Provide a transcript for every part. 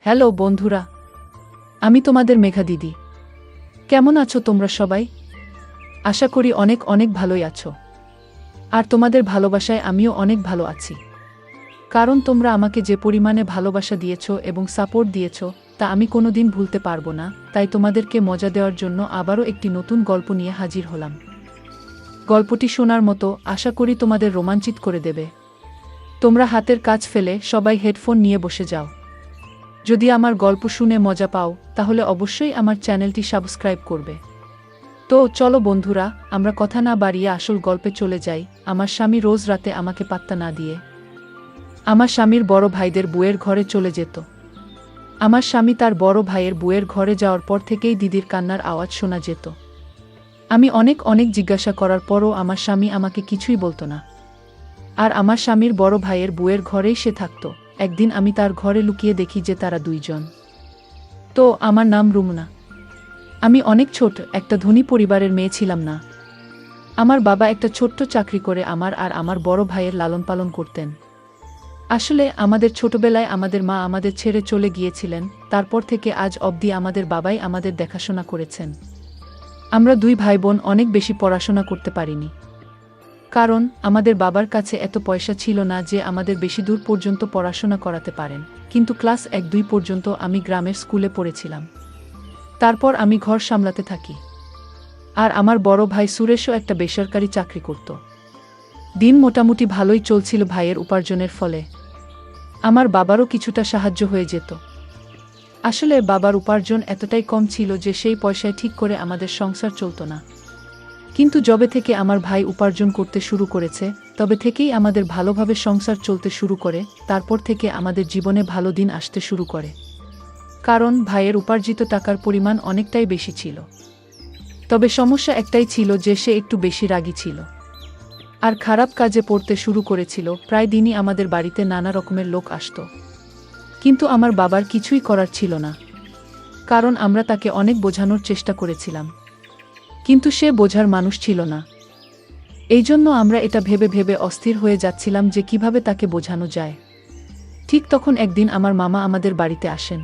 Hello বন্ধুরা, আমি তোমাদের মেঘা দিদি। কেমন আছো তোমরা সবাই? আশা করি অনেক অনেক ভালোই আছো। আর তোমাদের ভালোবাসায় আমিও অনেক ভালো আছি। কারণ তোমরা আমাকে যে পরিমাণে ভালোবাসা দিয়েছো এবং সাপোর্ট দিয়েছো তা আমি কোনোদিন ভুলতে পারবো না। তাই তোমাদেরকে মজা দেওয়ার জন্য আবারও একটি নতুন গল্প নিয়ে হাজির হলাম। গল্পটি শোনার মতো, আশা করি তোমাদের রোমাঞ্চিত করে দেবে। তোমরা হাতের কাজ ফেলে সবাই হেডফোন নিয়ে বসে যাও। যদি আমার গল্প শুনে মজা পাও তাহলে অবশ্যই আমার চ্যানেলটি সাবস্ক্রাইব করবে। তো চলো বন্ধুরা, আমরা কথা না বাড়িয়ে আসল গল্পে চলে যাই। আমার স্বামী রোজ রাতে আমাকে পাত্তা না দিয়ে আমার স্বামীর বড় ভাইদের বুয়ের ঘরে চলে যেত। আমার স্বামী তার বড় ভাইয়ের বুয়ের ঘরে যাওয়ার পর থেকেই দিদির কান্নার আওয়াজ শোনা যেত। আমি অনেক অনেক জিজ্ঞাসা করার পরও আমার স্বামী আমাকে কিছুই বলতো না। আর আমার স্বামীর বড় ভাইয়ের বুয়ের ঘরেই সে থাকত। একদিন আমি তার ঘরে লুকিয়ে দেখি যে তারা দুইজন। তো আমার নাম রুমনা। আমি অনেক ছোট একটা ধনী পরিবারের মেয়ে ছিলাম না। আমার বাবা একটা ছোট্ট চাকরি করে আমার আর আমার বড় ভাইয়ের লালন পালন করতেন। আসলে আমাদের ছোটবেলায় আমাদের মা আমাদের ছেড়ে চলে গিয়েছিলেন। তারপর থেকে আজ অবধি আমাদের বাবাই আমাদের দেখাশোনা করেছেন। আমরা দুই ভাই বোন অনেক বেশি পড়াশোনা করতে পারিনি। কারণ আমাদের বাবার কাছে এত পয়সা ছিল না যে আমাদের বেশি দূর পর্যন্ত পড়াশোনা করাতে পারেন। কিন্তু ক্লাস 1-2 পর্যন্ত আমি গ্রামের স্কুলে পড়েছিলাম। তারপর আমি ঘর সামলাতে থাকি। আর আমার বড় ভাই সুরেশও একটা বেসরকারি চাকরি করত। দিন মোটামুটি ভালোই চলছিল ভাইয়ের উপার্জনের ফলে। আমার বাবারও কিছুটা সাহায্য হয়ে যেত। আসলে বাবার উপার্জন এতটাই কম ছিল যে সেই পয়সায় ঠিক করে আমাদের সংসার চলত না। কিন্তু যবে থেকে আমার ভাই উপার্জন করতে শুরু করেছে তবে থেকেই আমাদের ভালোভাবে সংসার চলতে শুরু করে। তারপর থেকে আমাদের জীবনে ভালো দিন আসতে শুরু করে। কারণ ভাইয়ের উপার্জিত টাকার পরিমাণ অনেকটাই বেশি ছিল। তবে সমস্যা একটাই ছিল যে সে একটু বেশি রাগী ছিল। আর খারাপ কাজে পড়তে শুরু করেছিল। প্রায় দিনই আমাদের বাড়িতে নানা রকমের লোক আসত। কিন্তু আমার বাবার কিছুই করার ছিল না। কারণ আমরা তাকে অনেক বোঝানোর চেষ্টা করেছিলাম। কিন্তু সে বোঝার মানুষ ছিল না। এই জন্য আমরা এটা ভেবে ভেবে অস্থির হয়ে যাচ্ছিলাম যে কিভাবে তাকে বোঝানো যায়। ঠিক তখন একদিন আমার মামা আমাদের বাড়িতে আসেন।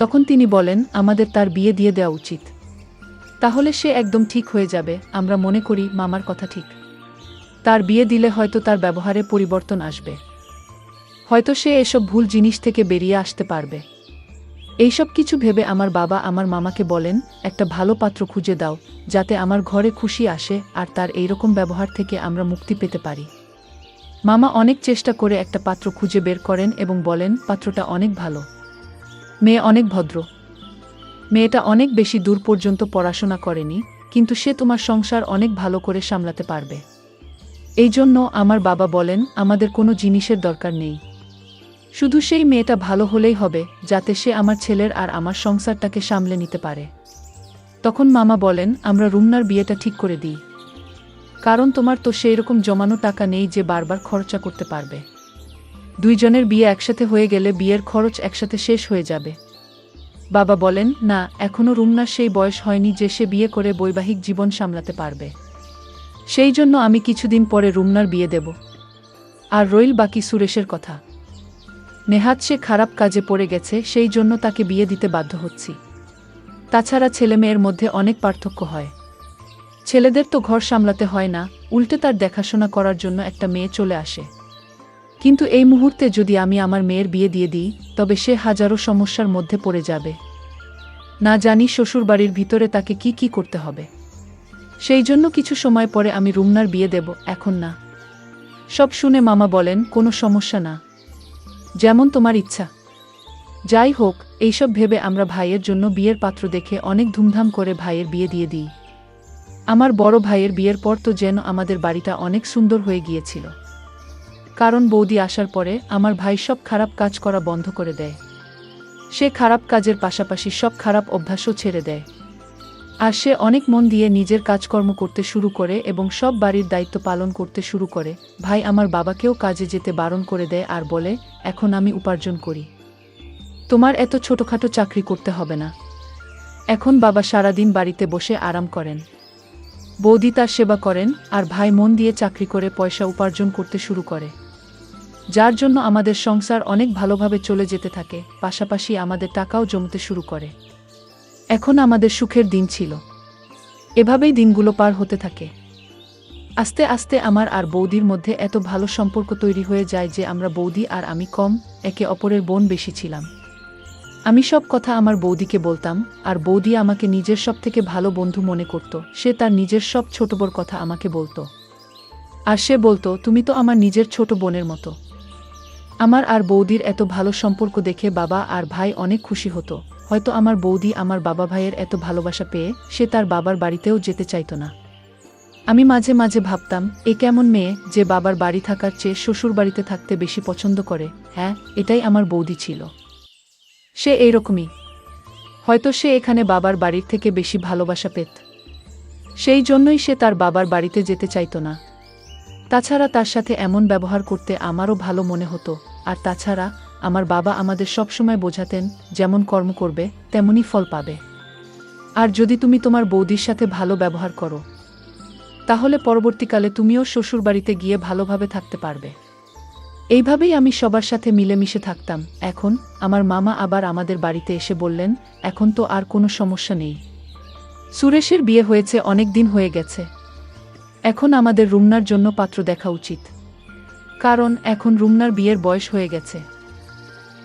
তখন তিনি বলেন আমাদের তার বিয়ে দিয়ে দেওয়া উচিত। তাহলে সে একদম ঠিক হয়ে যাবে। আমরা মনে করি মামার কথা ঠিক। তার বিয়ে দিলে হয়তো তার ব্যবহারে পরিবর্তন আসবে। হয়তো সে এসব ভুল জিনিস থেকে বেরিয়ে আসতে পারবে। এইসব কিছু ভেবে আমার বাবা আমার মামাকে বলেন একটা ভালো পাত্র খুঁজে দাও যাতে আমার ঘরে খুশি আসে আর তার এইরকম ব্যবহার থেকে আমরা মুক্তি পেতে পারি। মামা অনেক চেষ্টা করে একটা পাত্র খুঁজে বের করেন এবং বলেন পাত্রটা অনেক ভালো। মেয়ে অনেক ভদ্র। মেয়েটা অনেক বেশি দূর পর্যন্ত পড়াশোনা করেনি, কিন্তু সে তোমার সংসার অনেক ভালো করে সামলাতে পারবে। এই জন্য আমার বাবা বলেন আমাদের কোনো জিনিসের দরকার নেই, শুধু সেই মেয়েটা ভালো হলেই হবে যাতে সে আমার ছেলের আর আমার সংসারটাকে সামলে নিতে পারে। তখন মামা বলেন আমরা রুমনার বিয়েটা ঠিক করে দিই। কারণ তোমার তো সেই রকম জমানো টাকা নেই যে বারবার খরচা করতে পারবে। দুইজনের বিয়ে একসাথে হয়ে গেলে বিয়ের খরচ একসাথে শেষ হয়ে যাবে। বাবা বলেন না, এখনো রুমনার সেই বয়স হয়নি যে সে বিয়ে করে বৈবাহিক জীবন সামলাতে পারবে। সেই জন্য আমি কিছুদিন পরে রুমনার বিয়ে দেব। আর রইল বাকি সুরেশের কথা। নেহাত সে খারাপ কাজে পড়ে গেছে, সেই জন্য তাকে বিয়ে দিতে বাধ্য হচ্ছি। তাছাড়া ছেলে মেয়ের মধ্যে অনেক পার্থক্য হয়। ছেলেদের তো ঘর সামলাতে হয় না, উল্টে তার দেখাশোনা করার জন্য একটা মেয়ে চলে আসে। কিন্তু এই মুহূর্তে যদি আমি আমার মেয়ের বিয়ে দিয়ে দিই তবে সে হাজারো সমস্যার মধ্যে পড়ে যাবে। না জানি শ্বশুরবাড়ির ভিতরে তাকে কি কি করতে হবে। সেই জন্য কিছু সময় পরে আমি রুমনার বিয়ে দেব, এখন না। সব শুনে মামা বলেন কোনো সমস্যা না, যেমন তোমার ইচ্ছা। যাই হোক, এইসব ভেবে আমরা ভাইয়ের জন্য বিয়ের পাত্র দেখে অনেক ধুমধাম করে ভাইয়ের বিয়ে দিয়ে দিই। আমার বড় ভাইয়ের বিয়ের পর তো যেন আমাদের বাড়িটা অনেক সুন্দর হয়ে গিয়েছিল। কারণ বৌদি আসার পরে আমার ভাই সব খারাপ কাজ করা বন্ধ করে দেয়। সে খারাপ কাজের পাশাপাশি সব খারাপ অভ্যাসও ছেড়ে দেয়। আর সে অনেক মন দিয়ে নিজের কাজকর্ম করতে শুরু করে এবং সব বাড়ির দায়িত্ব পালন করতে শুরু করে। ভাই আমার বাবাকেও কাজে যেতে বারণ করে দেয় আর বলে এখন আমি উপার্জন করি, তোমার এত ছোটখাটো চাকরি করতে হবে না। এখন বাবা সারাদিন বাড়িতে বসে আরাম করেন, বৌদি তার সেবা করেন আর ভাই মন দিয়ে চাকরি করে পয়সা উপার্জন করতে শুরু করে। যার জন্য আমাদের সংসার অনেক ভালোভাবে চলে যেতে থাকে, পাশাপাশি আমাদের টাকাও জমতে শুরু করে। এখন আমাদের সুখের দিন ছিল। এভাবেই দিনগুলো পার হতে থাকে। আস্তে আস্তে আমার আর বৌদির মধ্যে এত ভালো সম্পর্ক তৈরি হয়ে যায় যে আমরা বৌদি আর আমি কম, একে অপরের বোন বেশি ছিলাম। আমি সব কথা আমার বৌদিকে বলতাম, আর বৌদি আমাকে নিজের সবথেকে ভালো বন্ধু মনে করত। সে তার নিজের সব ছোট বড় কথা আমাকে বলতো। আর সে বলতো, তুমি তো আমার নিজের ছোট বোনের মতো। আমার আর বৌদির এত ভালো সম্পর্ক দেখে বাবা আর ভাই অনেক খুশি হতো। হয়তো আমার বৌদি আমার বাবা ভাইয়ের এত ভালোবাসা পেয়ে সে তার বাবার বাড়িতেও যেতে চাইতো না। আমি মাঝে মাঝে ভাবতাম, এ কেমন মেয়ে যে বাবার বাড়ি থাকার চেয়ে শ্বশুর বাড়িতে থাকতে বেশি পছন্দ করে। হ্যাঁ, এটাই আমার বৌদি ছিল। সে এইরকমই। হয়তো সে এখানে বাবার বাড়ির থেকে বেশি ভালোবাসা পেত। সেই জন্যই সে তার বাবার বাড়িতে যেতে চাইতো না। তাছাড়া তার সাথে এমন ব্যবহার করতে আমারও ভালো মনে হতো। আর তাছাড়া আমার বাবা আমাদের সবসময় বোঝাতেন, যেমন কর্ম করবে তেমনই ফল পাবে। আর যদি তুমি তোমার বৌদির সাথে ভালো ব্যবহার করো, তাহলে পরবর্তীকালে তুমিও শ্বশুরবাড়িতে গিয়ে ভালোভাবে থাকতে পারবে। এইভাবেই আমি সবার সাথে মিলেমিশে থাকতাম। এখন আমার মামা আবার আমাদের বাড়িতে এসে বললেন, এখন তো আর কোনো সমস্যা নেই। সুরেশের বিয়ে হয়েছে, অনেক দিন হয়ে গেছে। এখন আমাদের রুমনার জন্য পাত্র দেখা উচিত, কারণ এখন রুমনার বিয়ের বয়স হয়ে গেছে।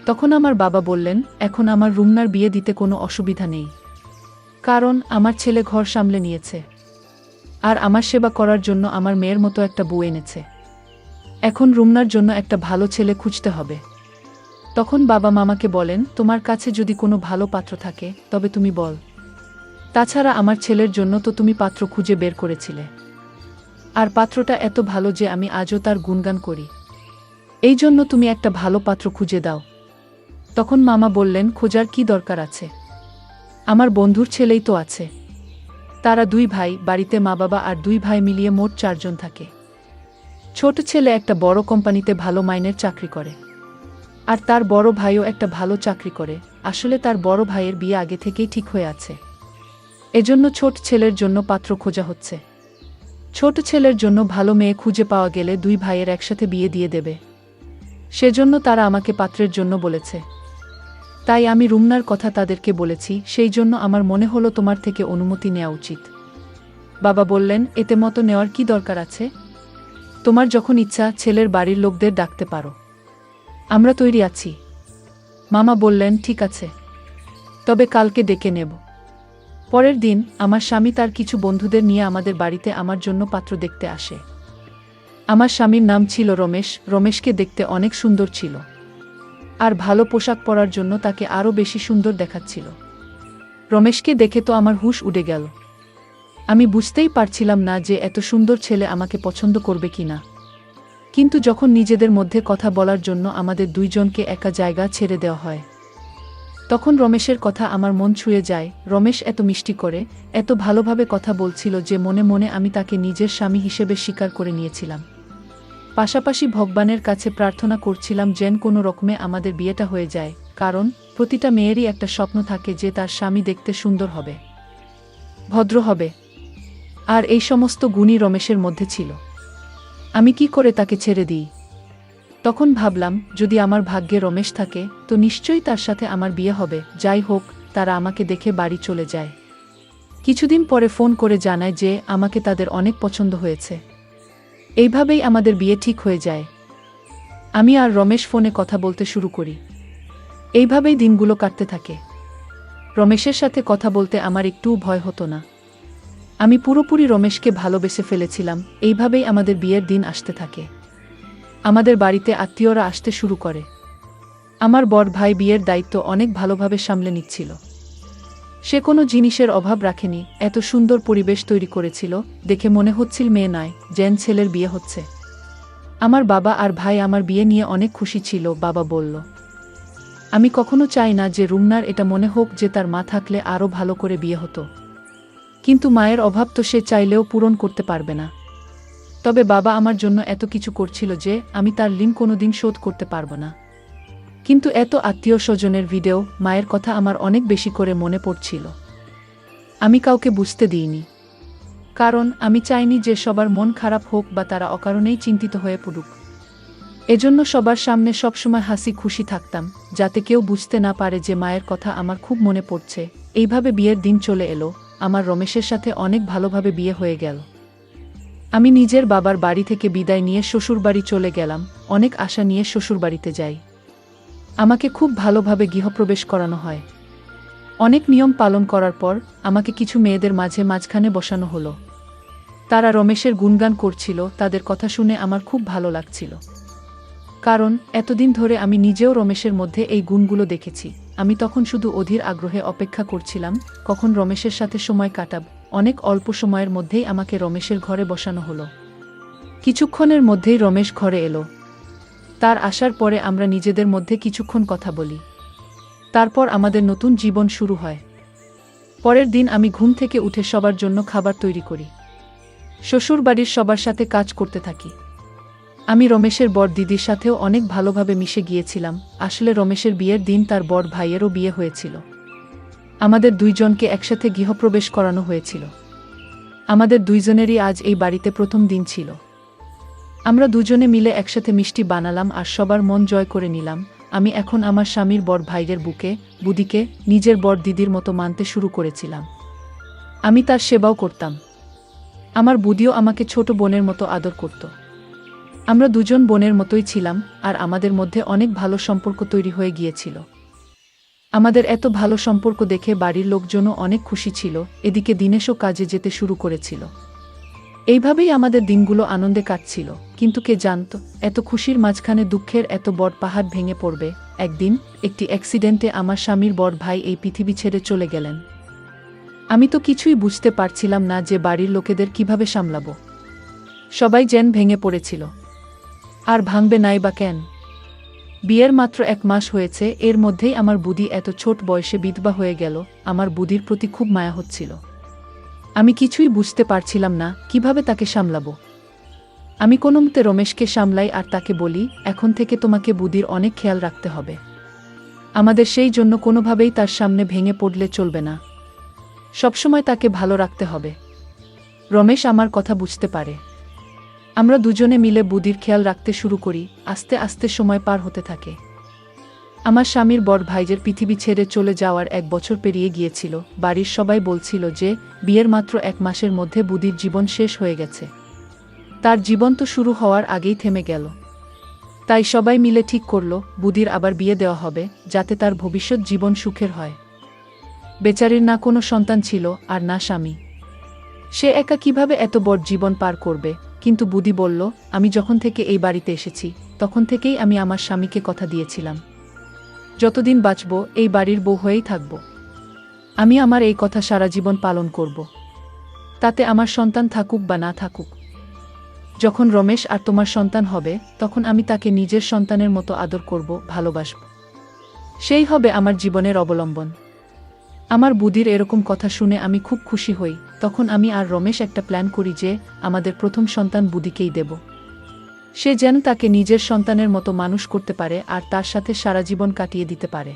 তখন আমার বাবা বললেন, এখন আমার রুমনার বিয়ে দিতে কোনো অসুবিধা নেই, কারণ আমার ছেলে ঘর সামলে নিয়েছে, আর আমার সেবা করার জন্য আমার মেয়ের মতো একটা বউ এনেছে। এখন রুমনার জন্য একটা ভালো ছেলে খুঁজতে হবে। তখন বাবা মামাকে বলেন, তোমার কাছে যদি কোনো ভালো পাত্র থাকে তবে তুমি বল। তাছাড়া আমার ছেলের জন্য তো তুমি পাত্র খুঁজে বের করেছিলে, আর পাত্রটা এত ভালো যে আমি আজও তার গুণগান করি। এই জন্য তুমি একটা ভালো পাত্র খুঁজে দাও। তখন মামা বললেন, খোঁজার কি দরকার আছে? আমার বন্ধুর ছেলেই তো আছে। তারা দুই ভাই, বাড়িতে মা বাবা আর দুই ভাই মিলিয়ে মোট 4 জন থাকে। ছোট ছেলে একটা বড় কোম্পানিতে ভালো মাইনের চাকরি করে, আর তার বড় ভাইও একটা ভালো চাকরি করে। আসলে তার বড় ভাইয়ের বিয়ে আগে থেকেই ঠিক হয়ে আছে। এজন্য ছোট ছেলের জন্য পাত্র খোঁজা হচ্ছে। ছোট ছেলের জন্য ভালো মেয়ে খুঁজে পাওয়া গেলে দুই ভাইয়ের একসাথে বিয়ে দিয়ে দেবে। সেজন্য তারা আমাকে পাত্রের জন্য বলেছে। তাই আমি রুমনার কথা তাদেরকে বলেছি। সেই জন্য আমার মনে হলো তোমার থেকে অনুমতি নেওয়া উচিত। বাবা বললেন, এতে মতো নেওয়ার কি দরকার আছে? তোমার যখন ইচ্ছা ছেলের বাড়ির লোকদের ডাকতে পারো, আমরা তৈরি আছি। মামা বললেন, ঠিক আছে, তবে কালকে ডেকে নেব। পরের দিন আমার স্বামী তার কিছু বন্ধুদের নিয়ে আমাদের বাড়িতে আমার জন্য পাত্র দেখতে আসে। আমার স্বামীর নাম ছিল রমেশ। রমেশকে দেখতে অনেক সুন্দর ছিল, আর ভালো পোশাক পরার জন্য তাকে আরও বেশি সুন্দর দেখাচ্ছিল। রমেশকে দেখে তো আমার হুঁশ উড়ে গেল। আমি বুঝতেই পারছিলাম না যে এত সুন্দর ছেলে আমাকে পছন্দ করবে কিনা। কিন্তু যখন নিজেদের মধ্যে কথা বলার জন্য আমাদের দুইজনকে একা জায়গা ছেড়ে দেওয়া হয়, তখন রমেশের কথা আমার মন ছুঁয়ে যায়। রমেশ এত মিষ্টি করে, এত ভালোভাবে কথা বলছিল যে মনে মনে আমি তাকে নিজের স্বামী হিসেবে স্বীকার করে নিয়েছিলাম। পাশাপাশি ভগবানের কাছে প্রার্থনা করছিলাম যেন কোনো রকমে আমাদের বিয়েটা হয়ে যায়, কারণ প্রতিটা মেয়েরই একটা স্বপ্ন থাকে যে তার স্বামী দেখতে সুন্দর হবে, ভদ্র হবে। আর এই সমস্ত গুণই রমেশের মধ্যে ছিল। আমি কি করে তাকে ছেড়ে দিই? তখন ভাবলাম, যদি আমার ভাগ্যে রমেশ থাকে তো নিশ্চয়ই তার সাথে আমার বিয়ে হবে। যাই হোক, তারা আমাকে দেখে বাড়ি চলে যায়। কিছুদিন পরে ফোন করে জানায় যে আমাকে তাদের অনেক পছন্দ হয়েছে। এইভাবেই আমাদের বিয়ে ঠিক হয়ে যায়। আমি আর রমেশ ফোনে কথা বলতে শুরু করি। এইভাবেই দিনগুলো কাটতে থাকে। রমেশের সাথে কথা বলতে আমার একটুও ভয় হতো না। আমি পুরোপুরি রমেশকে ভালোবেসে ফেলেছিলাম। এইভাবেই আমাদের বিয়ের দিন আসতে থাকে। আমাদের বাড়িতে আত্মীয়রা আসতে শুরু করে। আমার বড় ভাই বিয়ের দায়িত্ব অনেক ভালোভাবে সামলে নিচ্ছিল। সে কোনো জিনিসের অভাব রাখেনি, এত সুন্দর পরিবেশ তৈরি করেছিল, দেখে মনে হচ্ছিল মেয়ে নয় যেন ছেলের বিয়ে হচ্ছে। আমার বাবা আর ভাই আমার বিয়ে নিয়ে অনেক খুশি ছিল। বাবা বলল, আমি কখনো চাই না যে রুমনার এটা মনে হোক যে তার মা থাকলে আরও ভালো করে বিয়ে হতো। কিন্তু মায়ের অভাব তো সে চাইলেও পূরণ করতে পারবে না। তবে বাবা আমার জন্য এত কিছু করছিল যে আমি তার ঋণ কোনোদিন শোধ করতে পারবো না। কিন্তু এত আত্মীয় স্বজনের ভিডিও, মায়ের কথা আমার অনেক বেশি করে মনে পড়ছিল। আমি কাউকে বুঝতে দিইনি, কারণ আমি চাইনি যে সবার মন খারাপ হোক বা তারা অকারণেই চিন্তিত হয়ে পড়ুক। এজন্য সবার সামনে সবসময় হাসি খুশি থাকতাম, যাতে কেউ বুঝতে না পারে যে মায়ের কথা আমার খুব মনে পড়ছে। এইভাবে বিয়ের দিন চলে এলো, আমার রমেশের সাথে অনেক ভালোভাবে বিয়ে হয়ে গেল। আমি নিজের বাবার বাড়ি থেকে বিদায় নিয়ে শ্বশুরবাড়ি চলে গেলাম, অনেক আশা নিয়ে শ্বশুরবাড়িতে যাই। আমাকে খুব ভালোভাবে গৃহপ্রবেশ করানো হয়। অনেক নিয়ম পালন করার পর আমাকে কিছু মেয়েদের মাঝখানে বসানো হলো। তারা রমেশের গুণগান করছিল, তাদের কথা শুনে আমার খুব ভালো লাগছিল। কারণ এতদিন ধরে আমি নিজেও রমেশের মধ্যে এই গুণগুলো দেখেছি। আমি তখন শুধু অধীর আগ্রহে অপেক্ষা করছিলাম কখন রমেশের সাথে সময় কাটাব। অনেক অল্প সময়ের মধ্যেই আমাকে রমেশের ঘরে বসানো হলো। কিছুক্ষণের মধ্যেই রমেশ ঘরে এলো। তার আসার পরে আমরা নিজেদের মধ্যে কিছুক্ষণ কথা বলি। তারপর আমাদের নতুন জীবন শুরু হয়। পরের দিন আমি ঘুম থেকে উঠে সবার জন্য খাবার তৈরি করি। শ্বশুর বাড়ির সবার সাথে কাজ করতে থাকি। আমি রমেশের বড় দিদির সাথেও অনেক ভালোভাবে মিশে গিয়েছিলাম। আসলে রমেশের বিয়ের দিন তার বড় ভাইয়েরও বিয়ে হয়েছিল। আমাদের দুইজনকে একসাথে গৃহপ্রবেশ করানো হয়েছিল। আমাদের দুইজনেরই আজ এই বাড়িতে প্রথম দিন ছিল। আমরা দুজনে মিলে একসাথে মিষ্টি বানালাম আর সবার মন জয় করে নিলাম। আমি এখন আমার স্বামীর বড় ভাইয়ের বুদিকে নিজের বড় দিদির মতো মানতে শুরু করেছিলাম। আমি তার সেবাও করতাম। আমার বুদিও আমাকে ছোট বোনের মতো আদর করত। আমরা দুজন বোনের মতোই ছিলাম, আর আমাদের মধ্যে অনেক ভালো সম্পর্ক তৈরি হয়ে গিয়েছিল। আমাদের এত ভালো সম্পর্ক দেখে বাড়ির লোকজনও অনেক খুশি ছিল। এদিকে দিনেশও কাজে যেতে শুরু করেছিল। এইভাবেই আমাদের দিনগুলো আনন্দে কাটছিল। কিন্তু কে জানত, এত খুশির মাঝখানে দুঃখের এত বড় পাহাড় ভেঙে পড়বে। একদিন একটি অ্যাক্সিডেন্টে আমার স্বামীর বড় ভাই এই পৃথিবী ছেড়ে চলে গেলেন। আমি তো কিছুই বুঝতে পারছিলাম না যে বাড়ির লোকেদের কিভাবে সামলাবো। সবাই যেন ভেঙে পড়েছিল। আর ভাঙবে নাই বা কেন? বিয়ের মাত্র 1 মাস হয়েছে, এর মধ্যেই আমার বুদি এত ছোট বয়সে বিধবা হয়ে গেল। আমার বুদির প্রতি খুব মায়া হচ্ছিল। আমি কিছুই বুঝতে পারছিলাম না কিভাবে তাকে সামলাবো। আমি কোনোমতে রমেশকে সামলাই আর তাকে বলি, এখন থেকে তোমাকে বুদির অনেক খেয়াল রাখতে হবে। আমাদের সেই জন্য কোনোভাবেই তার সামনে ভেঙে পড়লে চলবে না। সবসময় তাকে ভালো রাখতে হবে। রমেশ আমার কথা বুঝতে পারে। আমরা দুজনে মিলে বুদির খেয়াল রাখতে শুরু করি। আস্তে আস্তে সময় পার হতে থাকে। আমার স্বামীর বড় ভাইয়ের পৃথিবী ছেড়ে চলে যাওয়ার 1 বছর পেরিয়ে গিয়েছিল। বাড়ির সবাই বলছিল যে বিয়ের মাত্র 1 মাসের মধ্যে বুদির জীবন শেষ হয়ে গেছে। তার জীবন তো শুরু হওয়ার আগেই থেমে গেল। তাই সবাই মিলে ঠিক করলো বুদির আবার বিয়ে দেওয়া হবে, যাতে তার ভবিষ্যৎ জীবন সুখের হয়। বেচারির না কোনো সন্তান ছিল আর না স্বামী। সে একা কিভাবে এত বড় জীবন পার করবে? কিন্তু বুদি বলল, আমি যখন থেকে এই বাড়িতে এসেছি তখন থেকেই আমি আমার স্বামীকে কথা দিয়েছিলাম, যতদিন বাঁচব এই বাড়ির বউ হয়েই থাকব। আমি আমার এই কথা সারা জীবন পালন করব। তাতে আমার সন্তান থাকুক বা না থাকুক। যখন রমেশ আর তোমার সন্তান হবে তখন আমি তাকে নিজের সন্তানের মতো আদর করব, ভালোবাসব। সেই হবে আমার জীবনের অবলম্বন। আমার বুদির এরকম কথা শুনে আমি খুব খুশি হই। তখন আমি আর রমেশ একটা প্ল্যান করি যে আমাদের প্রথম সন্তান বুদিকেই দেব। সে যেন তাকে নিজের সন্তানের মতো মানুষ করতে পারে আর তার সাথে সারা জীবন কাটিয়ে দিতে পারে।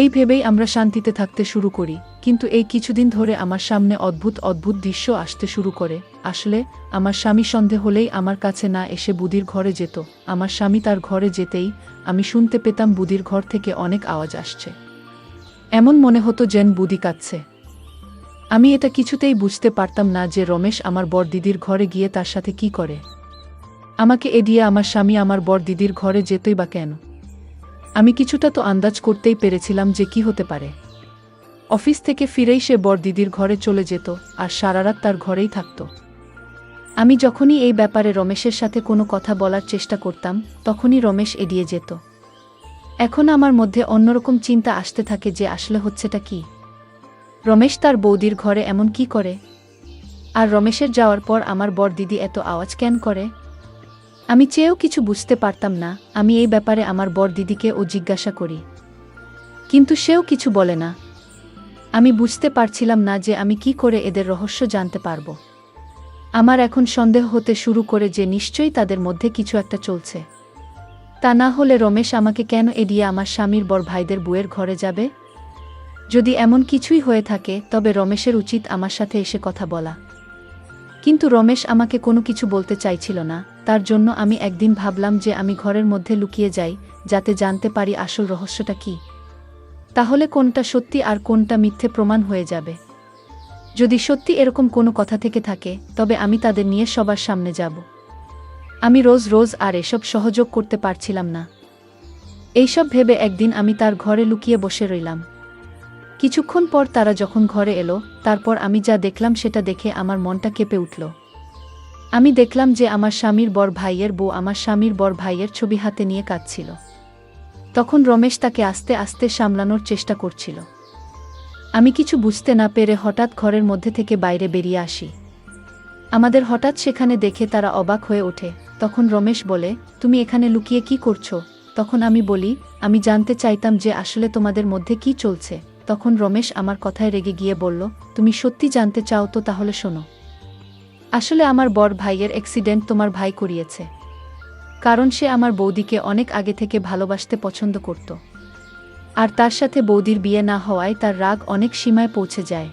এই ভেবেই আমরা শান্তিতে থাকতে শুরু করি। কিন্তু এই কিছুদিন ধরে আমার সামনে অদ্ভুত অদ্ভুত দৃশ্য আসতে শুরু করে। আসলে আমার স্বামী সন্দেহ হলেই আমার কাছে না এসে বুদির ঘরে যেত। আমার স্বামী তার ঘরে যেতেই আমি শুনতে পেতাম বুদির ঘর থেকে অনেক আওয়াজ আসছে। এমন মনে হতো যেন বুদি কাঁদছে। আমি এটা কিছুতেই বুঝতে পারতাম না যে রমেশ আমার বড় দিদির ঘরে গিয়ে তার সাথে কি করে। আমাকে এড়িয়ে আমার স্বামী আমার বড় দিদির ঘরে যেতই বা কেন? আমি কিছুটা তো আন্দাজ করতেই পেরেছিলাম যে কি হতে পারে। অফিস থেকে ফিরেই সে বড় দিদির ঘরে চলে যেত আর সারারাত তার ঘরেই থাকত। আমি যখনই এই ব্যাপারে রমেশের সাথে কোনো কথা বলার চেষ্টা করতাম তখনই রমেশ এড়িয়ে যেত। এখন আমার মধ্যে অন্যরকম চিন্তা আসতে থাকে যে আসলে হচ্ছেটা কি? রমেশ তার বৌদির ঘরে এমন কি করে? আর রমেশের যাওয়ার পর আমার বড় দিদি এত আওয়াজ কেন করে? আমি চেয়েও কিছু বুঝতে পারতাম না। আমি এই ব্যাপারে আমার বড় দিদিকে জিজ্ঞাসা করি, কিন্তু সেও কিছু বলে না। আমি বুঝতে পারছিলাম না যে আমি কি করে এদের রহস্য জানতে পারবো। আমার এখন সন্দেহ হতে শুরু করে যে নিশ্চয়ই তাদের মধ্যে কিছু একটা চলছে। তা না হলে রমেশ আমাকে কেন এড়িয়ে আমার স্বামীর বড় ভাইদের বউয়ের ঘরে যাবে? যদি এমন কিছুই হয়ে থাকে তবে রমেশের উচিত আমার সাথে এসে কথা বলা। কিন্তু রমেশ আমাকে কোনো কিছু বলতে চাইছিল না। তার জন্য আমি একদিন ভাবলাম যে আমি ঘরের মধ্যে লুকিয়ে যাই, যাতে জানতে পারি আসল রহস্যটা কি। তাহলে কোনটা সত্যি আর কোনটা মিথ্যে প্রমাণ হয়ে যাবে। যদি সত্যি এরকম কোনো কথা থেকে থাকে, তবে আমি তাদের নিয়ে সবার সামনে যাব। আমি রোজ রোজ আর এসব সহযোগ করতে পারছিলাম না। এইসব ভেবে একদিন আমি তার ঘরে লুকিয়ে বসে রইলাম। কিছুক্ষণ পর তারা যখন ঘরে এলো, তারপর আমি যা দেখলাম সেটা দেখে আমার মনটা কেঁপে উঠল। আমি দেখলাম যে আমার স্বামীর বড় ভাইয়ের বউ আমার স্বামীর বড় ভাইয়ের ছবি হাতে নিয়ে কাঁদছিল। তখন রমেশ তাকে আস্তে আস্তে সামলানোর চেষ্টা করছিল। আমি কিছু বুঝতে না পেরে হঠাৎ ঘরের মধ্যে থেকে বাইরে বেরিয়ে আসি। আমাদের হঠাৎ সেখানে দেখে তারা অবাক হয়ে ওঠে। তখন রমেশ বলে, তুমি এখানে লুকিয়ে কি করছো? তখন আমি বলি, আমি জানতে চাইতাম যে আসলে তোমাদের মধ্যে কি চলছে। তখন রমেশ আমার কথায় রেগে গিয়ে বলল, তুমি সত্যি জানতে চাও তো তাহলে শোনো। আসলে আমার বড় ভাইয়ের অ্যাক্সিডেন্ট তোমার ভাই করিয়েছে। কারণ সে আমার বৌদিকে অনেক আগে থেকে ভালোবাসতে পছন্দ করত। আর তার সাথে বৌদির বিয়ে না হওয়ায় তার রাগ অনেক সীমায় পৌঁছে যায়।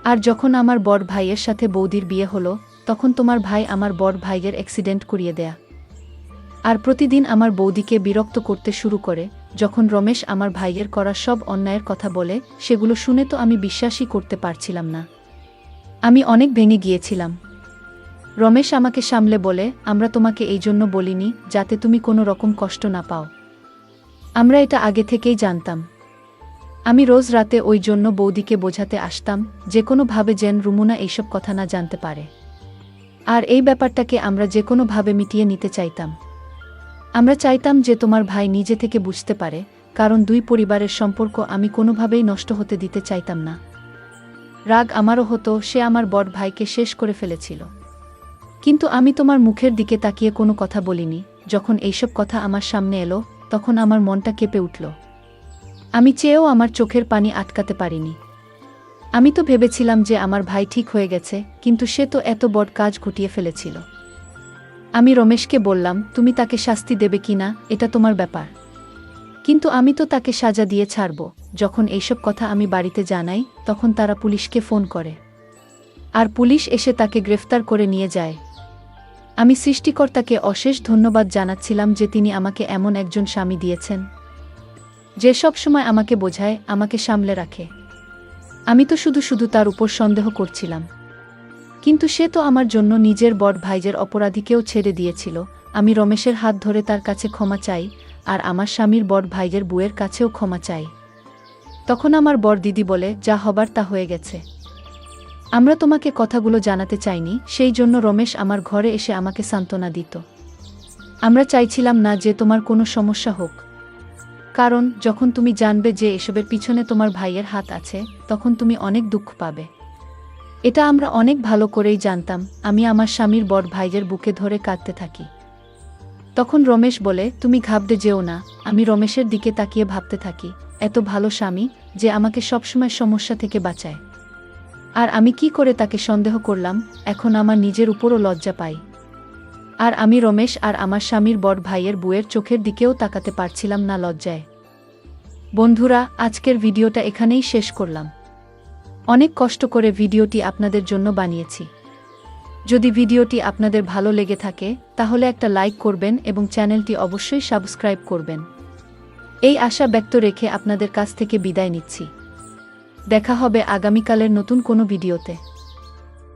আর যখন আমার বড় ভাইয়ের সাথে বৌদির বিয়ে হলো, তখন তোমার ভাই আমার বড় ভাইয়ের অ্যাক্সিডেন্ট করিয়ে দেয়া। আর প্রতিদিন আমার বৌদিকে বিরক্ত করতে শুরু করে। যখন রমেশ আমার ভাইয়ের করা সব অন্যায়ের কথা বলে, সেগুলো শুনে তো আমি বিশ্বাসই করতে পারছিলাম না। আমি অনেক ভেঙে গিয়েছিলাম। রমেশ আমাকে সামলে বলে, আমরা তোমাকে এই জন্য বলিনি যাতে তুমি কোনো রকম কষ্ট না পাও। আমরা এটা আগে থেকেই জানতাম। আমি রোজ রাতে ওই জন্য বৌদিকে বোঝাতে আসতাম, যে কোনোভাবে যেন রুমুনা এইসব কথা না জানতে পারে। আর এই ব্যাপারটাকে আমরা যে কোনোভাবে মিটিয়ে নিতে চাইতাম। আমরা চাইতাম যে তোমার ভাই নিজে থেকে বুঝতে পারে, কারণ দুই পরিবারের সম্পর্ক আমি কোনোভাবেই নষ্ট হতে দিতে চাইতাম না। রাগ আমারও হতো, সে আমার বড় ভাইকে শেষ করে ফেলেছিল। কিন্তু আমি তোমার মুখের দিকে তাকিয়ে কোনো কথা বলিনি। যখন এইসব কথা আমার সামনে এলো, তখন আমার মনটা কেঁপে উঠল। আমি চেয়েও আমার চোখের পানি আটকাতে পারিনি। আমি তো ভেবেছিলাম যে আমার ভাই ঠিক হয়ে গেছে, কিন্তু সে তো এত বড় কাজ ঘটিয়ে ফেলেছিল। আমি রমেশকে বললাম, তুমি তাকে শাস্তি দেবে কিনা এটা তোমার ব্যাপার, কিন্তু আমি তো তাকে সাজা দিয়ে ছাড়ব। যখন এইসব কথা আমি বাড়িতে জানাই, তখন তারা পুলিশকে ফোন করে। আর পুলিশ এসে তাকে গ্রেফতার করে নিয়ে যায়। আমি সৃষ্টিকর্তাকে অশেষ ধন্যবাদ জানাচ্ছিলাম যে তিনি আমাকে এমন একজন স্বামী দিয়েছেন, যে সব সময় আমাকে বোঝায়, আমাকে সামলে রাখে। আমি তো শুধু শুধু তার উপর সন্দেহ করছিলাম। কিন্তু সে তো আমার জন্য নিজের বড় ভাইয়ের অপরাধীকেও ছেড়ে দিয়েছিল। আমি রমেশের হাত ধরে তার কাছে ক্ষমা চাই, আর আমার স্বামীর বড় ভাইয়ের বউয়ের কাছেও ক্ষমা চাই। তখন আমার বড় দিদি বলে, যা হবার তা হয়ে গেছে। আমরা তোমাকে কথাগুলো জানাতে চাইনি, সেই জন্য রমেশ আমার ঘরে এসে আমাকে সান্ত্বনা দিত। আমরা চাইছিলাম না যে তোমার কোনো সমস্যা হোক, কারণ যখন তুমি জানবে যে এসবের পিছনে তোমার ভাইয়ের হাত আছে, তখন তুমি অনেক দুঃখ পাবে। এটা আমরা অনেক ভালো করেই জানতাম। আমি আমার স্বামীর বড় ভাইয়ের বুকে ধরে কাঁদতে থাকি। তখন রমেশ বলে, তুমি ঘাবড়ে যেও না। আমি রমেশের দিকে তাকিয়ে ভাবতে থাকি, এত ভালো স্বামী, যে আমাকে সবসময় সমস্যা থেকে বাঁচায়। আর আমি কি করে তাকে সন্দেহ করলাম, এখন আমার নিজের উপরও লজ্জা পাই। আর আমি রমেশ আর আমার স্বামীর বড় ভাইয়ের বউয়ের চোখের দিকেও তাকাতে পারছিলাম না লজ্জায়। বন্ধুরা, আজকের ভিডিওটা এখানেই শেষ করলাম। অনেক কষ্ট করে ভিডিওটি আপনাদের জন্য বানিয়েছি। যদি ভিডিওটি আপনাদের ভালো লেগে থাকে, তাহলে একটা লাইক করবেন এবং চ্যানেলটি অবশ্যই সাবস্ক্রাইব করবেন। এই আশা ব্যক্ত রেখে আপনাদের কাছ থেকে বিদায় নিচ্ছি। দেখা হবে আগামীকালের নতুন কোনো ভিডিওতে।